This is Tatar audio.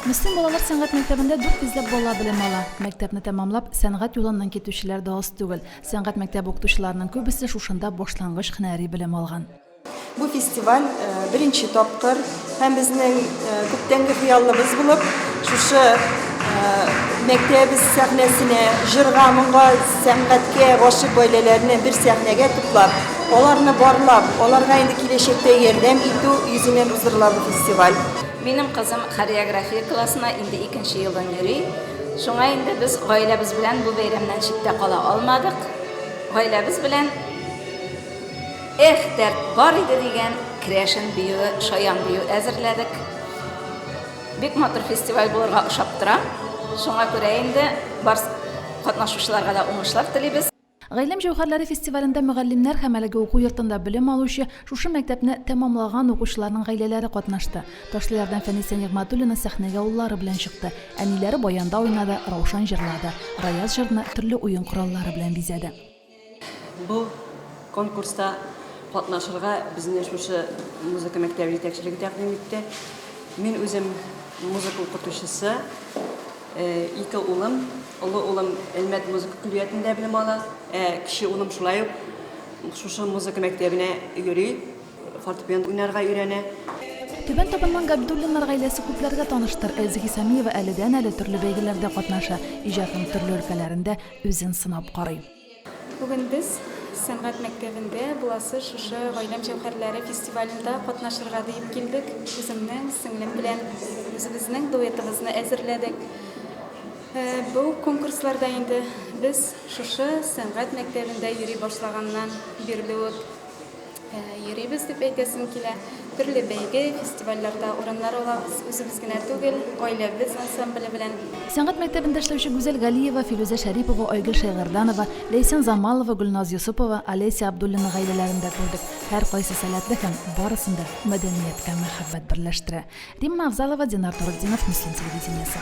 Müslüm Balalar Sәнгать мәктәбендә 400 бала белем ала. Мәктәпне тәмамлап, сәнгать юлыннан китүчеләр дә аз түгел. Сәнгать мәктәбе укытучыларының күбесе шушында башлангыч һөнәри белем алган. Bu festival birinchi topqir hem bizning ko'pdangi xiyolimiz bo'lib, shusha maktabimiz sahnasini jirga, munga, san'atga g'oshib oilalarni bir sahnaga to'plab, ularni borlab, ularga endi kelajakda yordam etu yuzidan uzurlar bu festival. Benim kızım koreografiya klasına indi 2. yıldan yürüy. Şuna indi biz ailemiz bilen bu bayramdan çitte kala almadık. Ailemiz bilen dert var idi degen kreşin büyü, şayan büyü ezirledik. Bik Motor Festival bulurga uşaptıra. Şuna göre indi bar katnaşuşlarga da uңышлар tileybiz. Гаиләм җәүһәрләре фестивалендә мөгаллимнәр һәм әлеге уку йортында белем алучы шушы мәктәпне тәмамлаган укучыларның гаиләләре катнашты. Ташлыярдан Фәнисә Нигъмәтуллина сәхнәгә уллары белән чыкты. Әниләре баянда уйнады, Раушан җырлады. Раяз җырны төрле уен кораллары белән бизәде. Бу конкурста катнашырга безне шушы музыка мәктәбе җитәкчелеге тәкъдим итте. Мин үзем музыка укытучысы, ике улым, улы улым Әлмәт музыка күллиятендә белем ала, кичә улым шулай ук шушы музыка мәктәбенә йөри, фортепиано уйнарга өйрәнә. Түбән Табыннан Габдуллиннар гаиләсе күпләргә таныштыр. Әзги Самиева әледән-әле төрле бәйгеләрдә катнаша, иҗатының төрле өлкәләрендә үзен сынап карый. Бүген без сәнгать мәктәбендә буласы шушы гаиләм җәүһәрләре фестивалендә катнашырга дип килдек. Үземнең сеңлем белән үзебезнең дуэтыбызны әзерләдек. Бу конкурсларда инде без шушы сәнгать мәктәбендә йөри башлаганнан бирле үк йөрибез дип әйтәсем килә. Төрле бәйге, фестивальләрдә урыннар алабыз. Үзебез генә түгел, гаиләбез ансамбле белән. Сәнгать мәктәбендә эшләүче Гүзәл Галиева, Филүзә Шәрипова, Айгөл Шәйгәрданова, Ләйсән Замалова, Гөлназ Юсупова, Олеся Абдуллина гаиләләрендә күрдек. Һәр кайсы сәләтле һәм барысында мәдәнияткә мәхәббәт берләштерә. Римма Авзалова, Динар Турыкдинов, Муслим телевидениесе.